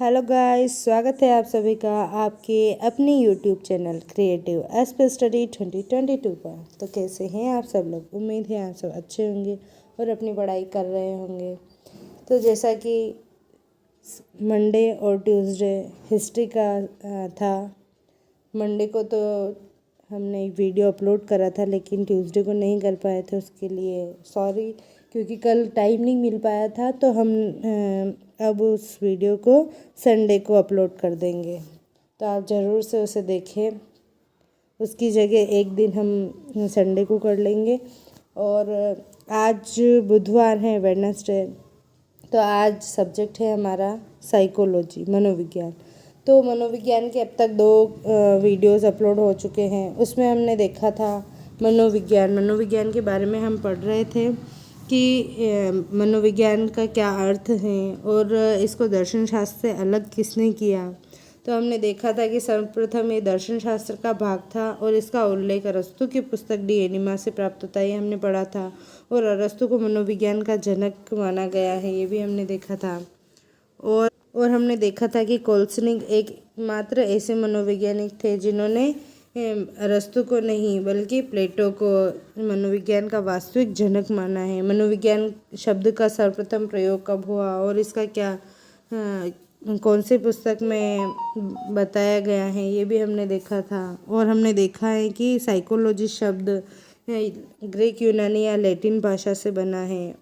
Hello guys, स्वागत है आप सभी का आपके अपनी यूट्यूब चैनल क्रिएटिव एस्पे स्टडी 2022 पर। तो कैसे हैं आप सब लोग? उम्मीद है आप सब अच्छे होंगे और अपनी पढ़ाई कर रहे होंगे। तो जैसा कि मंडे और ट्यूसडे हिस्ट्री का था। मंडे को तो हमने एक वीडियो अपलोड करा था, लेकिन ट्यूसडे को नहीं कर पाए थे, उसके लिए सॉरी, क्योंकि कल टाइम नहीं मिल पाया था। तो हम अब उस वीडियो को संडे को अपलोड कर देंगे, तो आप ज़रूर से उसे देखें। उसकी जगह एक दिन हम संडे को कर लेंगे। और आज बुधवार है, वेडनेसडे, तो आज सब्जेक्ट है हमारा साइकोलॉजी, मनोविज्ञान। तो मनोविज्ञान के अब तक 2 वीडियोस अपलोड हो चुके हैं। उसमें हमने देखा था मनोविज्ञान के बारे में हम पढ़ रहे थे कि मनोविज्ञान का क्या अर्थ है और इसको दर्शन शास्त्र से अलग किसने किया। तो हमने देखा था कि सर्वप्रथम ये दर्शन शास्त्र का भाग था और इसका उल्लेख अरस्तु की पुस्तक डी एनिमा से प्राप्त होता है, ये हमने पढ़ा था। और अरस्तु को मनोविज्ञान का जनक माना गया है, ये भी हमने देखा था। और हमने देखा था कि कोल्सनिक एकमात्र ऐसे मनोवैज्ञानिक थे जिन्होंने अरस्तु को नहीं बल्कि प्लेटो को मनोविज्ञान का वास्तविक जनक माना है। मनोविज्ञान शब्द का सर्वप्रथम प्रयोग कब हुआ और इसका क्या कौन सी पुस्तक में बताया गया है, ये भी हमने देखा था। और हमने देखा है कि साइकोलॉजी शब्द ग्रीक, यूनानी या लैटिन भाषा से बना है,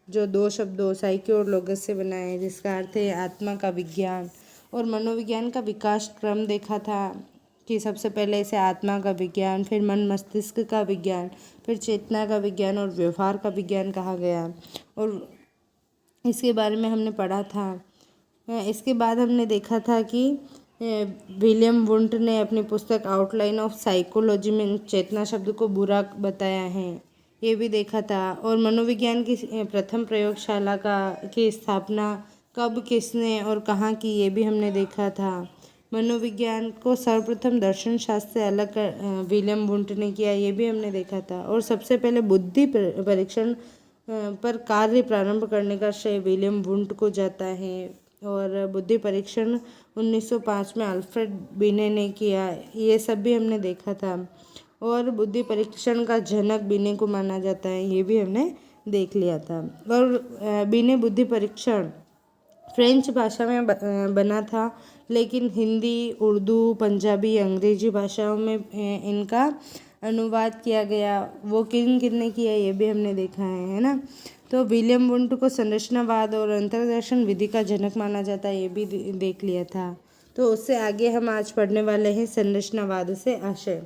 जो 2 शब्दों साइको और लोगस से बना है, जिसका अर्थ है आत्मा का विज्ञान। और मनोविज्ञान का विकास क्रम देखा था कि सबसे पहले इसे आत्मा का विज्ञान, फिर मन मस्तिष्क का विज्ञान, फिर चेतना का विज्ञान और व्यवहार का विज्ञान कहा गया। और इसके बारे में हमने पढ़ा था। इसके बाद हमने देखा था कि विलियम वुंट ने अपनी पुस्तक आउटलाइन ऑफ साइकोलॉजी में चेतना शब्द को बुरा बताया है, ये भी देखा था। और मनोविज्ञान की प्रथम प्रयोगशाला की स्थापना कब, किसने और कहाँ की, ये भी हमने देखा था। मनोविज्ञान को सर्वप्रथम दर्शन शास्त्र से अलग विलियम वुंट ने किया, ये भी हमने देखा था। और सबसे पहले बुद्धि परीक्षण पर कार्य प्रारंभ करने का श्रेय विलियम वुंट को जाता है। और बुद्धि परीक्षण 1905 में अल्फ्रेड बिने ने किया, ये सब भी हमने देखा था। और बुद्धि परीक्षण का जनक बिने को माना जाता है, ये भी हमने देख लिया था। और बिने बुद्धि परीक्षण फ्रेंच भाषा में बना था, लेकिन हिंदी, उर्दू, पंजाबी, अंग्रेजी भाषाओं में इनका अनुवाद किया गया। वो किन ने किया, ये भी हमने देखा है ना। तो विलियम वुंट को संरचनावाद और अंतर्दर्शन विधि का जनक माना जाता है, ये भी देख लिया था। तो उससे आगे हम आज पढ़ने वाले हैं संरचनावाद से आशय।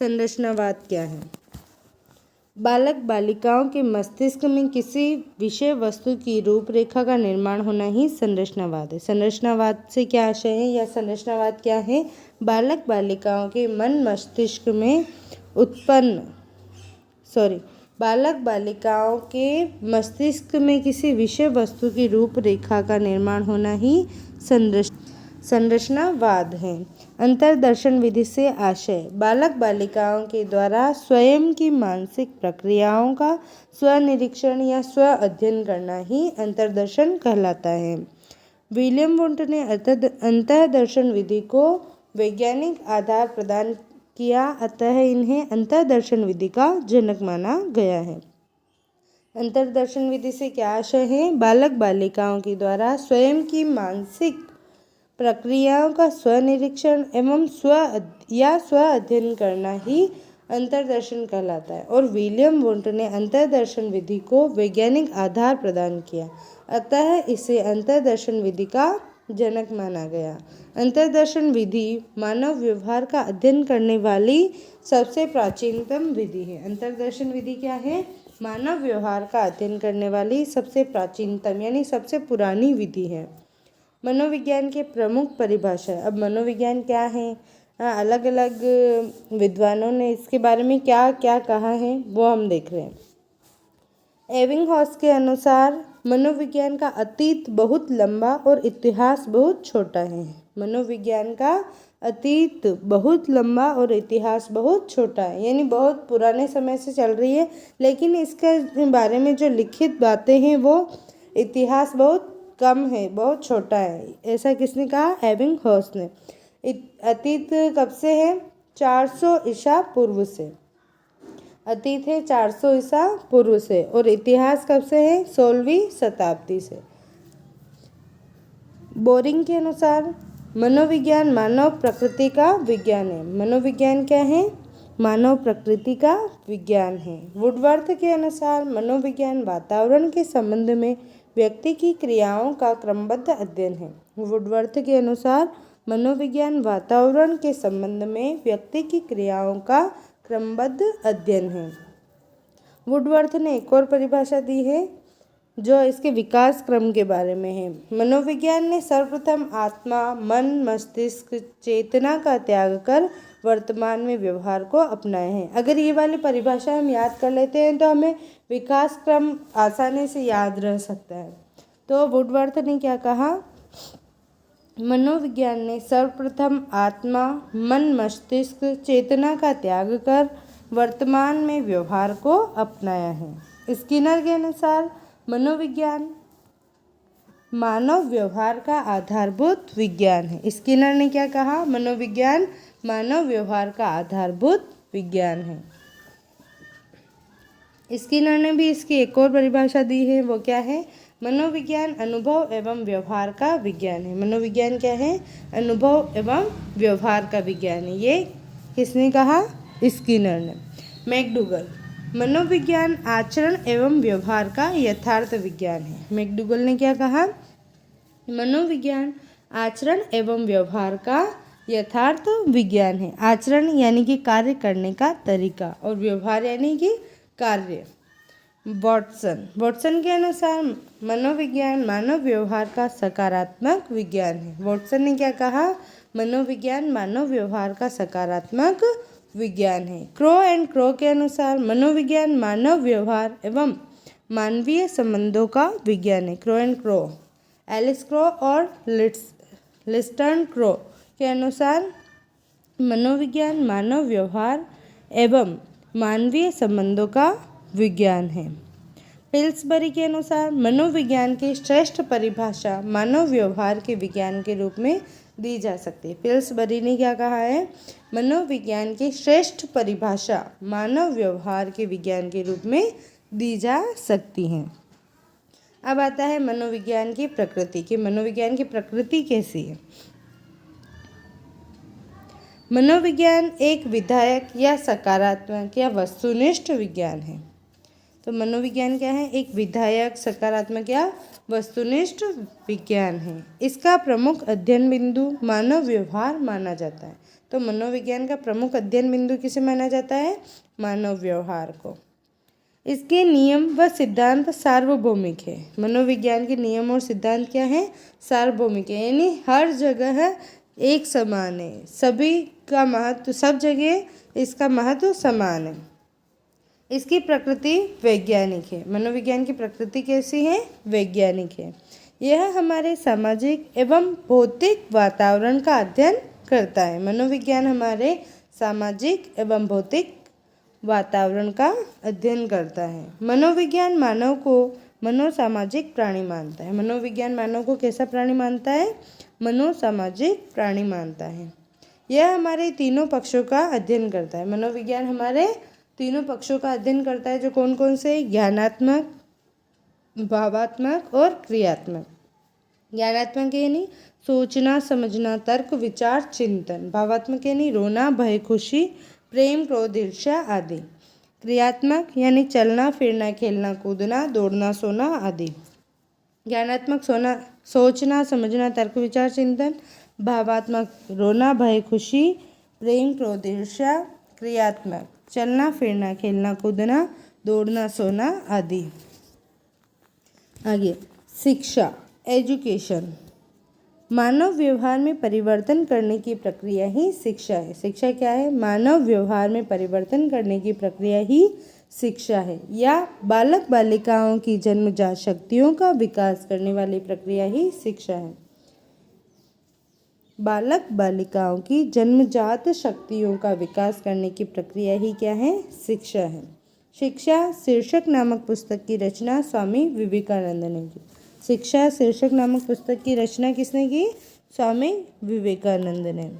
संरचनावाद क्या है? बालक बालिकाओं के मस्तिष्क में किसी विषय वस्तु की रूपरेखा का निर्माण होना ही संरचनावाद है। संरचनावाद से क्या आशय है या संरचनावाद क्या है? बालक बालिकाओं के मन मस्तिष्क में बालक बालिकाओं के मस्तिष्क में किसी विषय वस्तु की रूपरेखा का निर्माण होना ही संरचनावाद है। अंतर्दर्शन विधि से आशय बालक बालिकाओं के द्वारा स्वयं की मानसिक प्रक्रियाओं का स्वनिरीक्षण या स्व अध्ययन करना ही अंतर्दर्शन कहलाता है। विलियम वुंट ने अंतर्दर्शन विधि को वैज्ञानिक आधार प्रदान किया, अतः इन्हें अंतर्दर्शन विधि का जनक माना गया है। अंतर्दर्शन विधि से क्या आशय है? बालक बालिकाओं के द्वारा स्वयं की मानसिक प्रक्रियाओं का स्वनिरीक्षण एवं स्व अध्ययन करना ही अंतर्दर्शन कहलाता है। और विलियम वुंट ने अंतर्दर्शन विधि को वैज्ञानिक आधार प्रदान किया, अतः इसे अंतर्दर्शन विधि का जनक माना गया। अंतर्दर्शन विधि मानव व्यवहार का अध्ययन करने वाली सबसे प्राचीनतम विधि है। अंतर्दर्शन विधि क्या है? मानव व्यवहार का अध्ययन करने वाली सबसे प्राचीनतम यानी सबसे पुरानी विधि है। मनोविज्ञान के प्रमुख परिभाषा। अब मनोविज्ञान क्या है? अलग अलग विद्वानों ने इसके बारे में क्या क्या कहा है, वो हम देख रहे हैं। एबिंगहॉस के अनुसार मनोविज्ञान का अतीत बहुत लंबा और इतिहास बहुत छोटा है। मनोविज्ञान का अतीत बहुत लंबा और इतिहास बहुत छोटा है, यानी बहुत पुराने समय से चल रही है, लेकिन इसके बारे में जो लिखित बातें हैं वो इतिहास बहुत कम है, बहुत छोटा है। ऐसा किसने कहा? एबिंगहॉस ने। अतीत कब से है? 400 ईसा पूर्व से। अतीत है 400 ईसा पूर्व से। और इतिहास कब से है? 16वीं शताब्दी से। बोरिंग के अनुसार मनोविज्ञान मानव प्रकृति का विज्ञान है। मनोविज्ञान क्या है? मानव प्रकृति का विज्ञान है। वुडवर्थ के अनुसार मनोविज्ञान वातावरण के संबंध में व्यक्ति की क्रियाओं का क्रमबद्ध अध्ययन है। वुडवर्थ के अनुसार मनोविज्ञान वातावरण के संबंध में व्यक्ति की क्रियाओं का क्रमबद्ध अध्ययन है। वुडवर्थ ने एक और परिभाषा दी है जो इसके विकास क्रम के बारे में है। मनोविज्ञान ने सर्वप्रथम आत्मा, मन, मस्तिष्क, चेतना का त्याग कर वर्तमान में व्यवहार को अपनाया है। अगर ये वाली परिभाषा हम याद कर लेते हैं तो हमें विकास क्रम आसानी से याद रह सकता है। तो वुडवर्थ ने क्या कहा? मनोविज्ञान ने सर्वप्रथम आत्मा, मन, मस्तिष्क, चेतना का त्याग कर वर्तमान में व्यवहार को अपनाया है। स्किनर के अनुसार मनोविज्ञान मानव व्यवहार का आधारभूत विज्ञान है। स्किनर ने क्या कहा? मनोविज्ञान मानव व्यवहार का आधारभूत विज्ञान है। स्किनर ने भी इसकी एक और परिभाषा दी है, वो क्या है? मनोविज्ञान अनुभव एवं व्यवहार का विज्ञान है। मनोविज्ञान क्या है? अनुभव एवं व्यवहार का विज्ञान है। ये किसने कहा? स्किनर ने। मैकडूगल मनोविज्ञान आचरण एवं व्यवहार का यथार्थ विज्ञान है। मैकडूगल ने क्या कहा? मनोविज्ञान आचरण एवं व्यवहार का यथार्थ विज्ञान है। आचरण यानी कि कार्य करने का तरीका और व्यवहार यानी कि कार्य। वॉटसन के अनुसार मनोविज्ञान मानव व्यवहार का सकारात्मक विज्ञान है। वॉटसन ने क्या कहा? मनोविज्ञान मानव व्यवहार का सकारात्मक विज्ञान है। क्रो के अनुसार मनोविज्ञान मानव व्यवहार एवं मानवीय संबंधों का विज्ञान है। क्रो। एलिस क्रो और लिस्टन क्रो के अनुसार मनोविज्ञान मानव व्यवहार एवं मानवीय संबंधों का विज्ञान है। पिल्सबरी के अनुसार मनोविज्ञान की श्रेष्ठ परिभाषा मानव व्यवहार के विज्ञान के रूप में दी जा सकती है। पिल्सबरी ने क्या कहा है? मनोविज्ञान की श्रेष्ठ परिभाषा मानव व्यवहार के विज्ञान के रूप में दी जा सकती है। अब आता है मनोविज्ञान की प्रकृति कि मनोविज्ञान की प्रकृति कैसी है। मनोविज्ञान एक विधायक या सकारात्मक या वस्तुनिष्ठ विज्ञान है। तो मनोविज्ञान क्या है? एक विधायक, सकारात्मक या वस्तुनिष्ठ विज्ञान है। इसका प्रमुख अध्ययन बिंदु मानव व्यवहार माना जाता है। तो मनोविज्ञान का प्रमुख अध्ययन बिंदु किसे माना जाता है? मानव व्यवहार को। इसके नियम व सिद्धांत सार्वभौमिक है। मनोविज्ञान के नियम और सिद्धांत क्या है? सार्वभौमिक है, यानी हर जगह एक समान है। सभी का महत्व, सब जगह इसका महत्व समान है। इसकी प्रकृति वैज्ञानिक है। मनोविज्ञान की प्रकृति कैसी है? वैज्ञानिक है। यह हमारे सामाजिक एवं भौतिक वातावरण का अध्ययन करता है। मनोविज्ञान हमारे सामाजिक एवं भौतिक वातावरण का अध्ययन करता है। मनोविज्ञान मानव को मनोसामाजिक प्राणी मानता है। मनोविज्ञान मानव को कैसा प्राणी मानता है? मनोसामाजिक प्राणी मानता है। यह हमारे तीनों पक्षों का अध्ययन करता है। मनोविज्ञान हमारे तीनों पक्षों का अध्ययन करता है, जो कौन कौन से? ज्ञानात्मक, भावात्मक और क्रियात्मक। ज्ञानात्मक यानी सोचना, समझना, तर्क, विचार, चिंतन। भावात्मक यानी रोना, भय, खुशी, प्रेम, क्रोध, ईर्ष्या आदि। क्रियात्मक यानी चलना, फिरना, खेलना, कूदना, दौड़ना, सोना आदि। ज्ञानात्मक सोचना, समझना, तर्क, विचार, चिंतन। भावात्मक रोना, भय, खुशी, प्रेम, क्रोध, ईर्ष्या। क्रियात्मक चलना, फिरना, खेलना, कूदना, दौड़ना, सोना आदि। आगे शिक्षा, एजुकेशन। मानव व्यवहार में परिवर्तन करने की प्रक्रिया ही शिक्षा है। शिक्षा क्या है? मानव व्यवहार में परिवर्तन करने की प्रक्रिया ही शिक्षा है, या बालक बालिकाओं की जन्मजात शक्तियों का विकास करने वाली प्रक्रिया ही शिक्षा है। बालक बालिकाओं की जन्मजात शक्तियों का विकास करने की प्रक्रिया ही क्या है? शिक्षा है। शिक्षा शीर्षक नामक पुस्तक की रचना स्वामी विवेकानंद ने की। शिक्षा शीर्षक नामक पुस्तक की रचना किसने की? स्वामी विवेकानंद ने।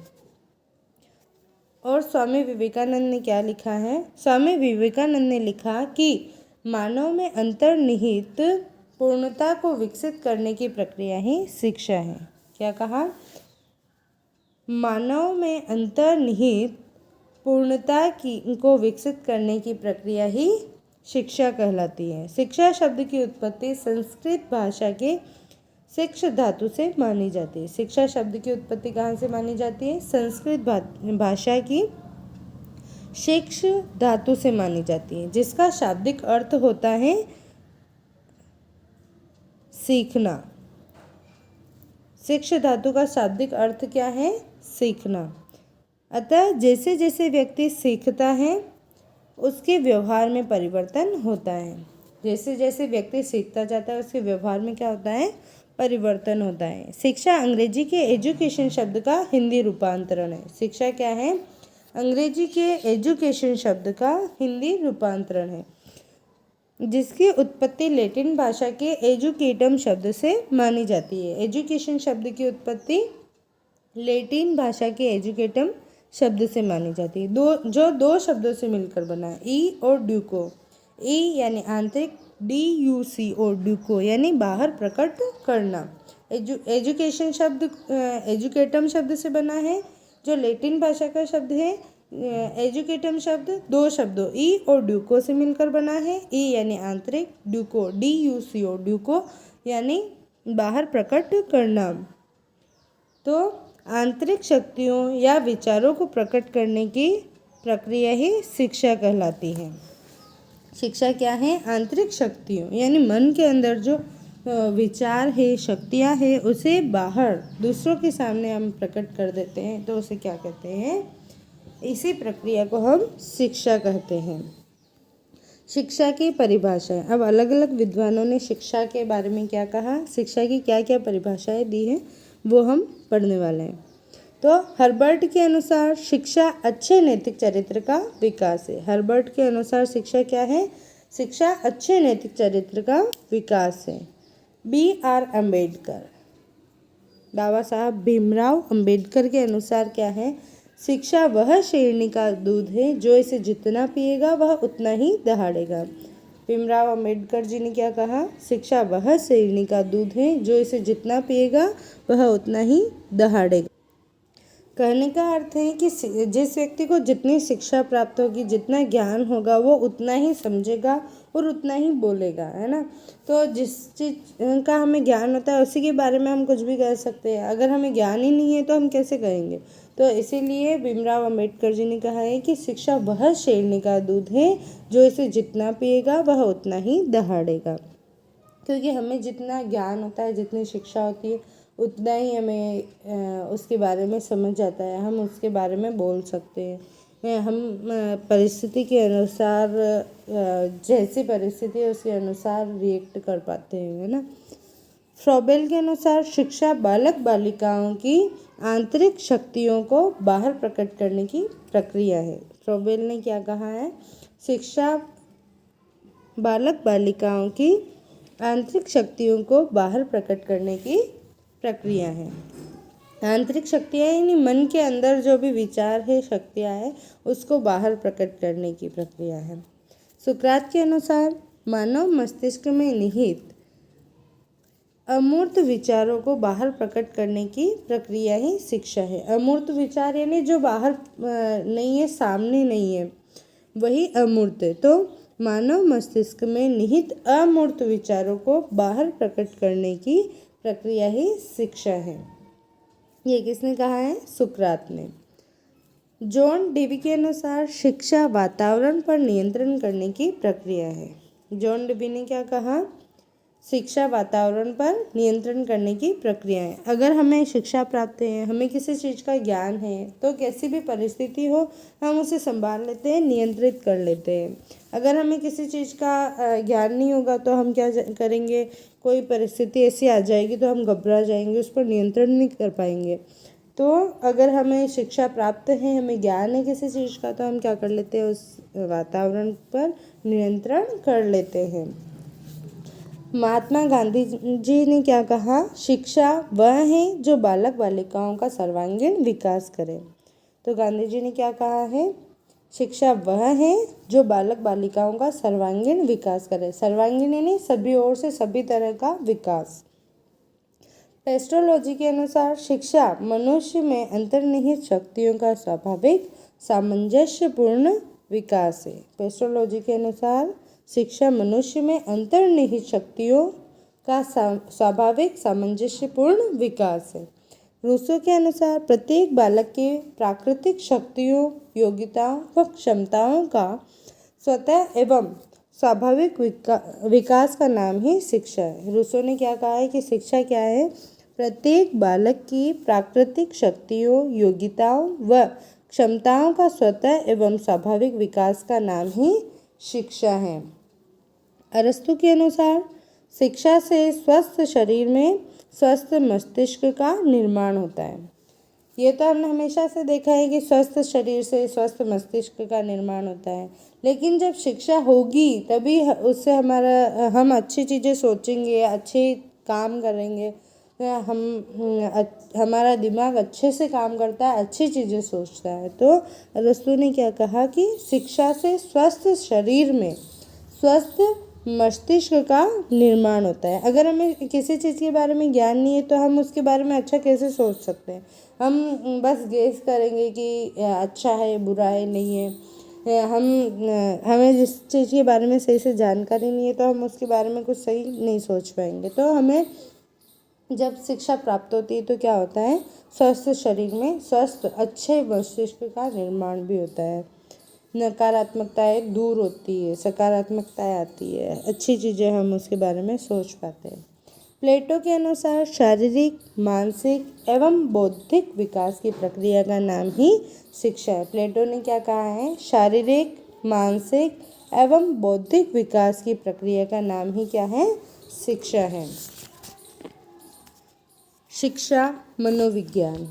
और स्वामी विवेकानंद ने क्या लिखा है? स्वामी विवेकानंद ने लिखा कि मानव में अंतर्निहित पूर्णता को विकसित करने की प्रक्रिया ही शिक्षा है। क्या कहा? मानव में अंतर्निहित पूर्णता को विकसित करने की प्रक्रिया ही शिक्षा कहलाती है। शिक्षा शब्द की उत्पत्ति संस्कृत भाषा के शिक्ष धातु से मानी जाती है। शिक्षा शब्द की उत्पत्ति कहाँ से मानी जाती है? संस्कृत भाषा की शिक्ष धातु से मानी जाती है, जिसका शाब्दिक अर्थ होता है सीखना। शिक्ष धातु का शाब्दिक अर्थ क्या है? सीखना। अतः जैसे जैसे व्यक्ति सीखता है उसके व्यवहार में परिवर्तन होता है। जैसे जैसे व्यक्ति सीखता जाता है उसके व्यवहार में क्या होता है? परिवर्तन होता है। शिक्षा अंग्रेजी के एजुकेशन शब्द का हिंदी रूपांतरण है। शिक्षा क्या है? अंग्रेजी के एजुकेशन शब्द का हिंदी रूपांतरण है, जिसकी उत्पत्ति लैटिन भाषा के एजुकेटम शब्द से मानी जाती है। एजुकेशन शब्द की उत्पत्ति लैटिन भाषा के एजुकेटम शब्द से मानी जाती है, जो दो शब्दों से मिलकर बना है, ई और ड्यूको। ई यानी आंतरिक, DUC और ड्यूको यानी बाहर प्रकट करना। एजुकेशन शब्द एजुकेटम शब्द से बना है, जो लैटिन भाषा का शब्द है। एजुकेटम शब्द दो शब्दों ई और ड्यूको से मिलकर बना है। ई यानी आंतरिक, ड्यूको DUC और ड्यूको यानी बाहर प्रकट करना। तो आंतरिक शक्तियों या विचारों को प्रकट करने की प्रक्रिया ही शिक्षा कहलाती है। शिक्षा क्या है? आंतरिक शक्तियों यानी मन के अंदर जो विचार है, शक्तियाँ है, उसे बाहर दूसरों के सामने हम प्रकट कर देते हैं, तो उसे क्या कहते हैं? इसी प्रक्रिया को हम शिक्षा कहते हैं। शिक्षा की परिभाषा। अब अलग अलग विद्वानों ने शिक्षा के बारे में क्या कहा, शिक्षा की क्या क्या परिभाषाएं दी हैं, वो हम पढ़ने वाले हैं। तो हर्बर्ट के अनुसार शिक्षा अच्छे नैतिक चरित्र का विकास है। हर्बर्ट के अनुसार शिक्षा क्या है? शिक्षा अच्छे नैतिक चरित्र का विकास है। BR अम्बेडकर, बाबा साहब भीमराव अम्बेडकर के अनुसार क्या है? शिक्षा वह शेरनी का दूध है जो इसे जितना पिएगा वह उतना ही दहाड़ेगा। भीमराव अम्बेडकर जी ने क्या कहा? शिक्षा वह शेरनी का दूध है जो इसे जितना पिएगा वह उतना ही दहाड़ेगा। कहने का अर्थ है कि जिस व्यक्ति को जितनी शिक्षा प्राप्त होगी, जितना ज्ञान होगा, वो उतना ही समझेगा और उतना ही बोलेगा, है ना। तो जिस चीज़ का हमें ज्ञान होता है उसी के बारे में हम कुछ भी कह सकते हैं। अगर हमें ज्ञान ही नहीं है तो हम कैसे कहेंगे? तो इसीलिए भीमराव अम्बेडकर जी ने कहा है कि शिक्षा वह शेरनी का दूध है जो इसे जितना पिएगा वह उतना ही दहाड़ेगा। क्योंकि हमें जितना ज्ञान होता है, जितनी शिक्षा होती है, उतना ही हमें उसके बारे में समझ आता है, हम उसके बारे में बोल सकते हैं। हम परिस्थिति के अनुसार, जैसी परिस्थिति है उसके अनुसार रिएक्ट कर पाते हैं, है ना। फ्रॉबेल के अनुसार शिक्षा बालक बालिकाओं की आंतरिक शक्तियों को बाहर प्रकट करने की प्रक्रिया है। फ्रॉबेल ने क्या कहा है? शिक्षा बालक बालिकाओं की आंतरिक शक्तियों को बाहर प्रकट करने की प्रक्रिया है। आंतरिक शक्तियाँ यानी मन के अंदर जो भी विचार है, शक्तियाँ है, उसको बाहर प्रकट करने की प्रक्रिया है। सुकरात के अनुसार मानव मस्तिष्क में निहित अमूर्त विचारों को बाहर प्रकट करने की प्रक्रिया ही शिक्षा है। अमूर्त विचार यानी जो बाहर नहीं है, सामने नहीं है, वही अमूर्त है। तो मानव मस्तिष्क में निहित अमूर्त विचारों को बाहर प्रकट करने की प्रक्रिया ही शिक्षा है। ये किसने कहा है? सुकरात ने। जॉन डेवी के अनुसार शिक्षा वातावरण पर नियंत्रण करने की प्रक्रिया है। जॉन डेवी ने क्या कहा? शिक्षा वातावरण पर नियंत्रण करने की प्रक्रिया है। अगर हमें शिक्षा प्राप्त है, हमें किसी चीज़ का ज्ञान है, तो कैसी भी परिस्थिति हो हम उसे संभाल लेते हैं, नियंत्रित कर लेते हैं। अगर हमें किसी चीज़ का ज्ञान नहीं होगा तो हम क्या करेंगे? कोई परिस्थिति ऐसी आ जाएगी तो हम घबरा जाएंगे, उस पर नियंत्रण नहीं कर पाएंगे। तो अगर हमें शिक्षा प्राप्त है, हमें ज्ञान है किसी चीज़ का, तो हम क्या कर लेते हैं? उस वातावरण पर नियंत्रण कर लेते हैं। महात्मा गांधी जी ने क्या कहा? शिक्षा वह है जो बालक बालिकाओं का सर्वांगीण विकास करे। तो गांधी जी ने क्या कहा है? शिक्षा वह है जो बालक बालिकाओं का सर्वांगीण विकास करे। सर्वांगीण यानी सभी ओर से सभी तरह का विकास। पेस्ट्रोलॉजी के अनुसार शिक्षा मनुष्य में अंतर्निहित शक्तियों का स्वाभाविक सामंजस्यपूर्ण विकास है। पेस्ट्रोलॉजी के अनुसार शिक्षा मनुष्य में अंतर्निहित शक्तियों का स्वाभाविक सामंजस्यपूर्ण विकास है। रूसो के अनुसार प्रत्येक बालक के प्राकृतिक शक्तियों, योग्यताओं व क्षमताओं का स्वतः एवं स्वाभाविक विकास का नाम ही शिक्षा है। रूसो ने क्या कहा है कि शिक्षा क्या है? प्रत्येक बालक की प्राकृतिक शक्तियों, योग्यताओं व क्षमताओं का स्वतः एवं स्वाभाविक विकास का नाम ही शिक्षा है। अरस्तु के अनुसार शिक्षा से स्वस्थ शरीर में स्वस्थ मस्तिष्क का निर्माण होता है। ये तो हमने हमेशा से देखा है कि स्वस्थ शरीर से स्वस्थ मस्तिष्क का निर्माण होता है, लेकिन जब शिक्षा होगी तभी उससे हम अच्छी चीज़ें सोचेंगे, अच्छे काम करेंगे। हमारा दिमाग अच्छे से काम करता है, अच्छी चीज़ें सोचता है। तो अरस्तु ने क्या कहा कि शिक्षा से स्वस्थ शरीर में स्वस्थ मस्तिष्क का निर्माण होता है। अगर हमें किसी चीज़ के बारे में ज्ञान नहीं है तो हम उसके बारे में अच्छा कैसे सोच सकते हैं? हम बस गेस करेंगे कि अच्छा है, बुरा है, नहीं है। हमें जिस चीज़ के बारे में सही से जानकारी नहीं है तो हम उसके बारे में कुछ सही नहीं सोच पाएंगे। तो हमें जब शिक्षा प्राप्त होती है तो क्या होता है? स्वस्थ शरीर में स्वस्थ अच्छे मस्तिष्क का निर्माण भी होता है। नकारात्मकताएं दूर होती है, सकारात्मकताएं आती है, अच्छी चीज़ें हम उसके बारे में सोच पाते हैं। प्लेटो के अनुसार शारीरिक, मानसिक एवं बौद्धिक विकास की प्रक्रिया का नाम ही शिक्षा है। प्लेटो ने क्या कहा है? शारीरिक, मानसिक एवं बौद्धिक विकास की प्रक्रिया का नाम ही क्या है? शिक्षा है। शिक्षा मनोविज्ञान।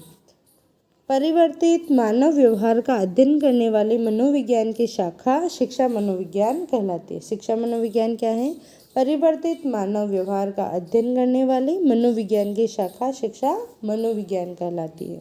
परिवर्तित मानव व्यवहार का अध्ययन करने वाली मनोविज्ञान की शाखा शिक्षा मनोविज्ञान कहलाती है। शिक्षा मनोविज्ञान क्या है? परिवर्तित मानव व्यवहार का अध्ययन करने वाली मनोविज्ञान की शाखा शिक्षा मनोविज्ञान कहलाती है।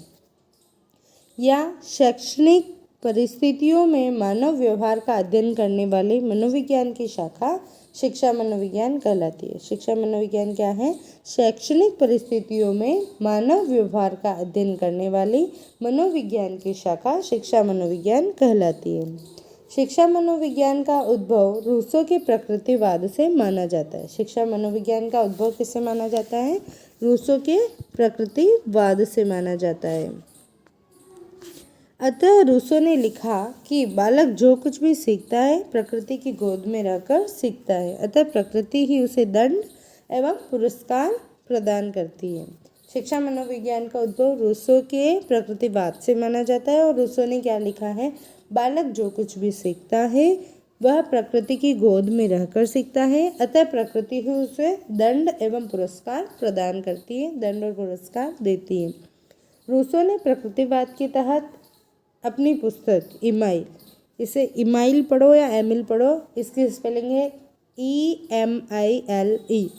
या शैक्षणिक परिस्थितियों में मानव व्यवहार का अध्ययन करने वाली मनोविज्ञान की शाखा शिक्षा मनोविज्ञान कहलाती है। शिक्षा मनोविज्ञान क्या है? शैक्षणिक परिस्थितियों में मानव व्यवहार का अध्ययन करने वाली मनोविज्ञान की शाखा शिक्षा मनोविज्ञान कहलाती है। शिक्षा मनोविज्ञान का उद्भव रूसो के प्रकृतिवाद से माना जाता है। शिक्षा मनोविज्ञान का उद्भव किससे माना जाता है? रूसो के प्रकृतिवाद से माना जाता है। अतः रूसो ने लिखा कि बालक जो कुछ भी सीखता है प्रकृति की गोद में रहकर सीखता है, अतः प्रकृति ही उसे दंड एवं पुरस्कार प्रदान करती है। शिक्षा मनोविज्ञान का उद्भव रूसो के प्रकृतिवाद से माना जाता है। और रूसो ने क्या लिखा है? बालक जो कुछ भी सीखता है वह प्रकृति की गोद में रहकर सीखता है, अतः प्रकृति ही उसे दंड एवं पुरस्कार प्रदान करती है, दंड और पुरस्कार देती है। रूसो ने प्रकृतिवाद के तहत अपनी पुस्तक इमाइल, इसे इमाइल पढ़ो या एमिल पढ़ो, इसकी स्पेलिंग है EMILE।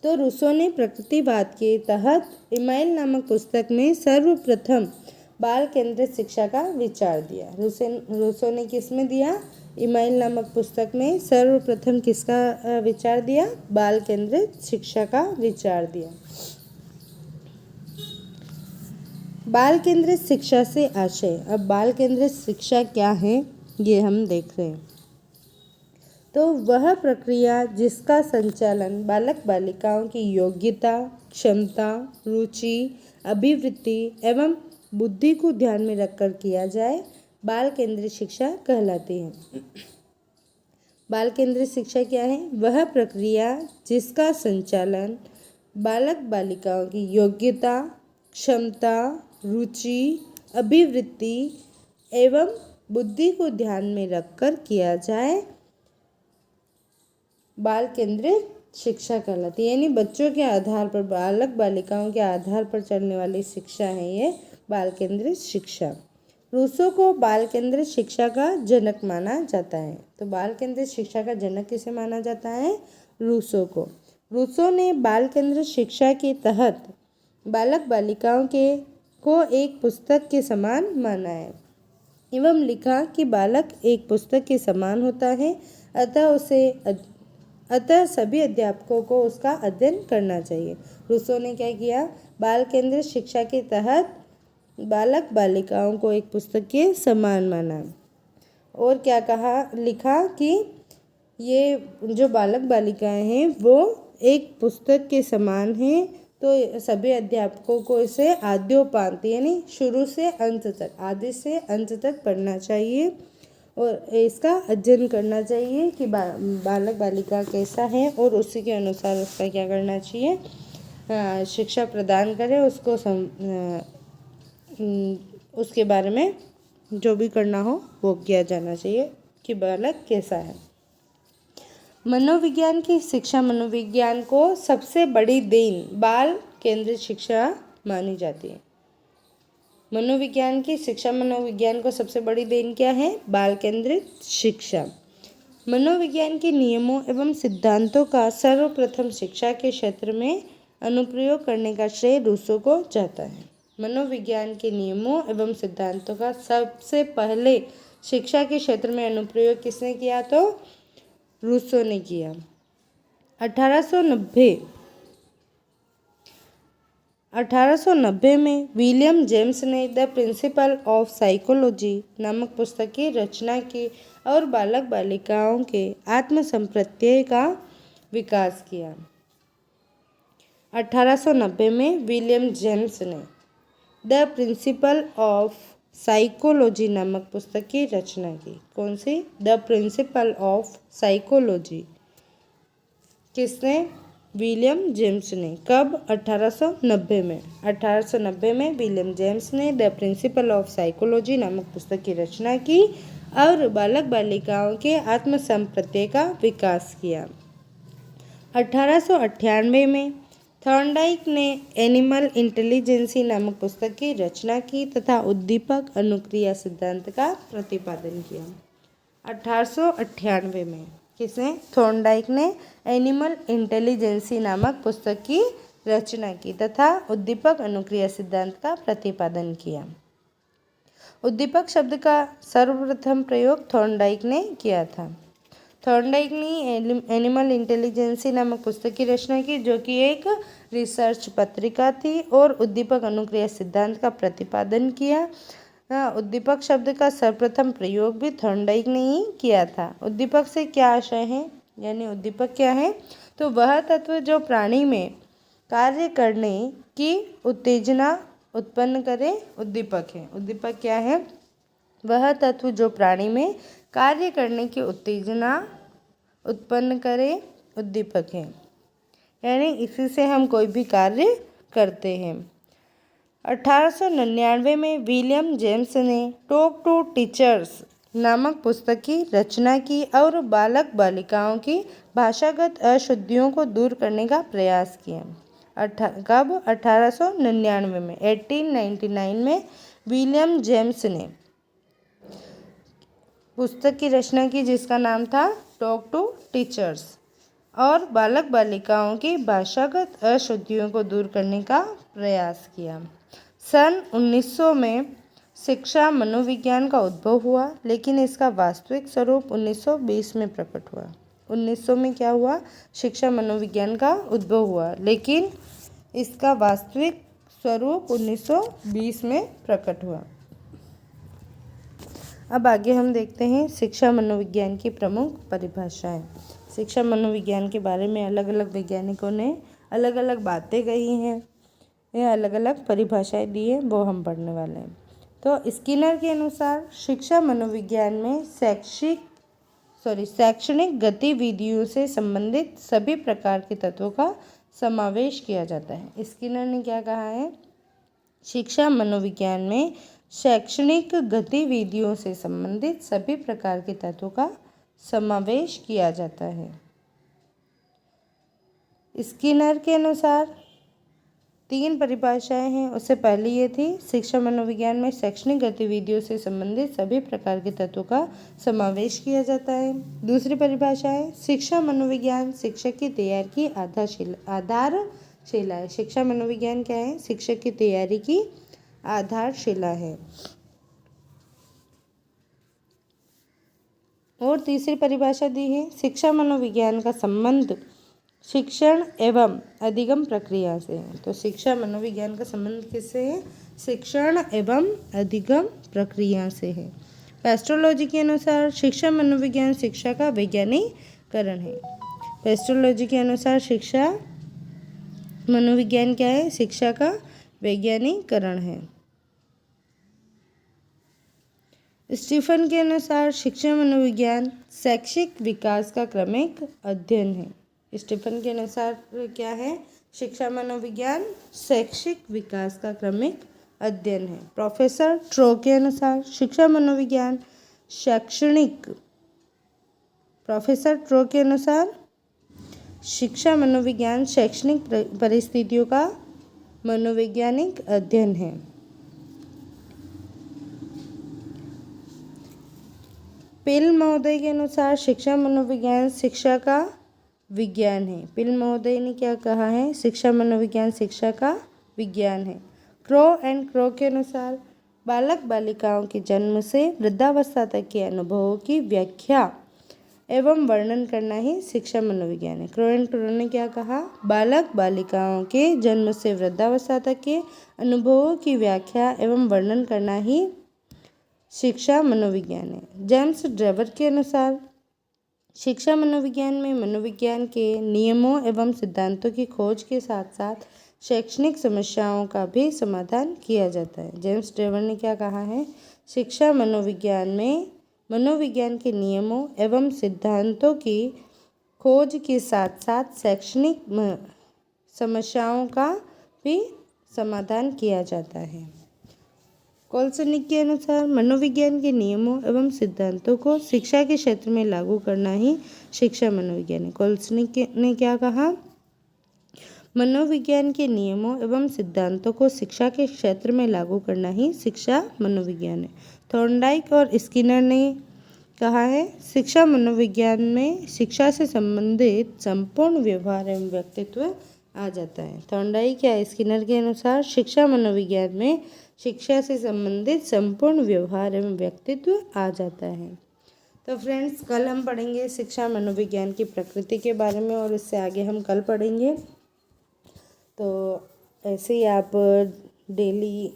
तो रूसो ने प्रकृतिवाद के तहत इमाइल नामक पुस्तक में सर्वप्रथम बाल केंद्रित शिक्षा का विचार दिया। रूसो ने किस में दिया? इमाइल नामक पुस्तक में सर्वप्रथम किसका विचार दिया? बाल केंद्रित शिक्षा का विचार दिया। बाल केंद्रित शिक्षा से आशय। अब बाल केंद्रित शिक्षा क्या है ये हम देख रहे हैं। तो वह प्रक्रिया जिसका संचालन बालक बालिकाओं की योग्यता, क्षमता, रुचि, अभिवृत्ति एवं बुद्धि को ध्यान में रखकर किया जाए, बाल केंद्रित शिक्षा कहलाती है। बाल केंद्रित शिक्षा क्या है? वह प्रक्रिया जिसका संचालन बालक बालिकाओं की योग्यता, क्षमता, रुचि, अभिवृत्ति एवं बुद्धि को ध्यान में रखकर किया जाए, बाल केंद्रित शिक्षा कहलाती है। यानी बच्चों के आधार पर, बालक बालिकाओं के आधार पर चलने वाली शिक्षा है ये बाल केंद्रित शिक्षा। रूसो को बाल केंद्रित शिक्षा का जनक माना जाता है। तो बाल केंद्रित शिक्षा का जनक किसे माना जाता है? रूसो को। रूसो ने बाल केंद्रित शिक्षा के तहत बालक बालिकाओं को एक पुस्तक के समान माना है एवं लिखा कि बालक एक पुस्तक के समान होता है, अतः सभी अध्यापकों को उसका अध्ययन करना चाहिए। रूसो ने क्या किया? बाल केंद्रित शिक्षा के तहत बालक बालिकाओं को एक पुस्तक के समान माना और क्या कहा, लिखा कि ये जो बालक बालिकाएं हैं वो एक पुस्तक के समान हैं, तो सभी अध्यापकों को इसे आद्योपांत यानी शुरू से अंत तक, आदि से अंत तक पढ़ना चाहिए और इसका अध्ययन करना चाहिए कि बालक बालिका कैसा है और उसी के अनुसार उसका क्या करना चाहिए, शिक्षा प्रदान करें उसको, उसके बारे में जो भी करना हो वो किया जाना चाहिए कि बालक कैसा है। मनोविज्ञान की शिक्षा, मनोविज्ञान को सबसे बड़ी देन बाल केंद्रित शिक्षा मानी जाती है। मनोविज्ञान की शिक्षा, मनोविज्ञान को सबसे बड़ी देन क्या है? बाल केंद्रित शिक्षा। मनोविज्ञान के नियमों एवं सिद्धांतों का सर्वप्रथम शिक्षा के क्षेत्र में अनुप्रयोग करने का श्रेय रूसो को जाता है। मनोविज्ञान के नियमों एवं सिद्धांतों का सबसे पहले शिक्षा के क्षेत्र में अनुप्रयोग किसने किया? तो रूसो ने किया। 1890 में विलियम जेम्स ने द प्रिंसिपल ऑफ साइकोलॉजी नामक पुस्तक की रचना की और बालक बालिकाओं के आत्मसंप्रत्यय का विकास किया। 1890 में विलियम जेम्स ने द प्रिंसिपल ऑफ साइकोलॉजी नामक पुस्तक की रचना की। कौन सी? The principle of psychology. किसने? विलियम जेम्स ने। कब? 1890 में। 1890 में विलियम जेम्स ने द प्रिंसिपल ऑफ साइकोलॉजी नामक पुस्तक की रचना की और बालक बालिकाओं के आत्मसंप्रत्यय का विकास किया। 1898 में थॉर्नडाइक ने एनिमल इंटेलिजेंसी नामक पुस्तक की रचना की तथा उद्दीपक अनुक्रिया सिद्धांत का प्रतिपादन किया। 1898 में किसने? थॉर्नडाइक ने एनिमल इंटेलिजेंसी नामक पुस्तक की रचना की तथा उद्दीपक अनुक्रिया सिद्धांत का प्रतिपादन किया। उद्दीपक शब्द का सर्वप्रथम प्रयोग थॉर्नडाइक ने किया था। थॉर्नडाइक ने एनिमल इंटेलिजेंसी नामक पुस्तक की रचना की, जो कि एक रिसर्च पत्रिका थी, और उद्दीपक अनुक्रिया सिद्धांत का प्रतिपादन किया। उद्दीपक शब्द का सर्वप्रथम प्रयोग भी थॉर्नडाइक ने ही किया था। उद्दीपक से क्या आशय है, यानी उद्दीपक क्या है? तो वह तत्व जो प्राणी में कार्य करने की उत्तेजना उत्पन्न करे, उद्दीपक है। उद्दीपक क्या है? वह तत्व जो प्राणी में कार्य करने की उत्तेजना उत्पन्न करे, उद्दीपक है। यानी इसी से हम कोई भी कार्य करते हैं। 1899 में विलियम जेम्स ने टॉक टू टीचर्स नामक पुस्तक की रचना की और बालक बालिकाओं की भाषागत अशुद्धियों को दूर करने का प्रयास किया। कब? 1899 में। 1899 में विलियम जेम्स ने पुस्तक की रचना की जिसका नाम था टॉक टू टीचर्स और बालक बालिकाओं की भाषागत अशुद्धियों को दूर करने का प्रयास किया। सन 1900 में शिक्षा मनोविज्ञान का उद्भव हुआ, लेकिन इसका वास्तविक स्वरूप 1920 में प्रकट हुआ। 1900 में क्या हुआ? शिक्षा मनोविज्ञान का उद्भव हुआ, लेकिन इसका वास्तविक स्वरूप 1920 में प्रकट हुआ। अब आगे हम देखते हैं शिक्षा मनोविज्ञान की प्रमुख परिभाषाएं। शिक्षा मनोविज्ञान के बारे में अलग अलग वैज्ञानिकों ने अलग अलग बातें कही हैं, यह अलग अलग परिभाषाएं दी हैं, वो हम पढ़ने वाले हैं। तो स्किनर के अनुसार शिक्षा मनोविज्ञान में शैक्षणिक गतिविधियों से संबंधित सभी प्रकार के तत्वों का समावेश किया जाता है। स्किनर ने क्या कहा है? शिक्षा मनोविज्ञान में शैक्षणिक गतिविधियों से संबंधित सभी प्रकार के तत्वों का समावेश किया जाता है। स्किनर के अनुसार 3 परिभाषाएं हैं। उससे पहली ये थी, शिक्षा मनोविज्ञान में शैक्षणिक गतिविधियों से संबंधित सभी प्रकार के तत्वों का समावेश किया जाता है। दूसरी परिभाषा है, शिक्षा मनोविज्ञान शिक्षक की तैयारी की आधारशिला है। शिक्षा मनोविज्ञान क्या है? शिक्षक की तैयारी की आधारशिला है। और तीसरी परिभाषा दी है, शिक्षा मनोविज्ञान का संबंध शिक्षण एवं अधिगम प्रक्रिया से है। तो शिक्षा मनोविज्ञान का संबंध किससे है? शिक्षण एवं अधिगम प्रक्रिया से है। पेस्ट्रोलॉजी के अनुसार शिक्षा मनोविज्ञान शिक्षा का वैज्ञानिकरण है। पेस्ट्रोलॉजी के अनुसार शिक्षा मनोविज्ञान क्या है? शिक्षा का वैज्ञानिकरण है। स्टीफन के अनुसार शिक्षा मनोविज्ञान शैक्षिक विकास का क्रमिक अध्ययन है। स्टीफन के अनुसार क्या है? शिक्षा मनोविज्ञान शैक्षिक विकास का क्रमिक अध्ययन है। प्रोफेसर ट्रो के अनुसार शिक्षा मनोविज्ञान शिक्षा मनोविज्ञान शैक्षणिक परिस्थितियों का मनोवैज्ञानिक अध्ययन है। पिल महोदय के अनुसार शिक्षा मनोविज्ञान शिक्षा का विज्ञान है। पिल महोदय ने क्या कहा है? शिक्षा मनोविज्ञान शिक्षा का विज्ञान है। क्रो एंड क्रो के अनुसार बालक बालिकाओं के जन्म से वृद्धावस्था तक के अनुभवों की व्याख्या एवं वर्णन करना ही शिक्षा मनोविज्ञान है। क्रो एंड क्रो ने क्या कहा? बालक बालिकाओं के जन्म से वृद्धावस्था तक के अनुभवों की व्याख्या एवं वर्णन करना ही शिक्षा मनोविज्ञान है। जेम्स ड्रेवर के अनुसार शिक्षा मनोविज्ञान में मनोविज्ञान के नियमों एवं सिद्धांतों की खोज के साथ साथ शैक्षणिक समस्याओं का भी समाधान किया जाता है। जेम्स ड्रेवर ने क्या कहा है? शिक्षा मनोविज्ञान में मनोविज्ञान के नियमों एवं सिद्धांतों की खोज के साथ साथ शैक्षणिक समस्याओं का भी समाधान किया जाता है। कोल्सनिक के अनुसार मनोविज्ञान के नियमों एवं सिद्धांतों को शिक्षा के क्षेत्र में लागू करना ही शिक्षा मनोविज्ञान है। कोल्सनिक ने क्या कहा? मनोविज्ञान के नियमों एवं सिद्धांतों को शिक्षा के क्षेत्र में लागू करना ही शिक्षा मनोविज्ञान है। थॉर्नडाइक और स्किनर ने कहा है, शिक्षा मनोविज्ञान में शिक्षा से संबंधित संपूर्ण व्यवहार एवं व्यक्तित्व आ जाता है। थॉर्नडाइक या स्किनर के अनुसार शिक्षा मनोविज्ञान में शिक्षा से संबंधित संपूर्ण व्यवहार एवं व्यक्तित्व आ जाता है। तो फ्रेंड्स, कल हम पढ़ेंगे शिक्षा मनोविज्ञान की प्रकृति के बारे में और इससे आगे हम कल पढ़ेंगे। तो ऐसे ही आप डेली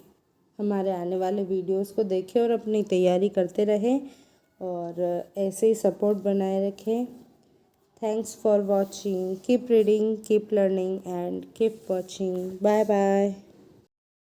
हमारे आने वाले वीडियोस को देखें और अपनी तैयारी करते रहें और ऐसे ही सपोर्ट बनाए रखें। Thanks for watching. Keep reading, keep learning and keep watching. Bye bye.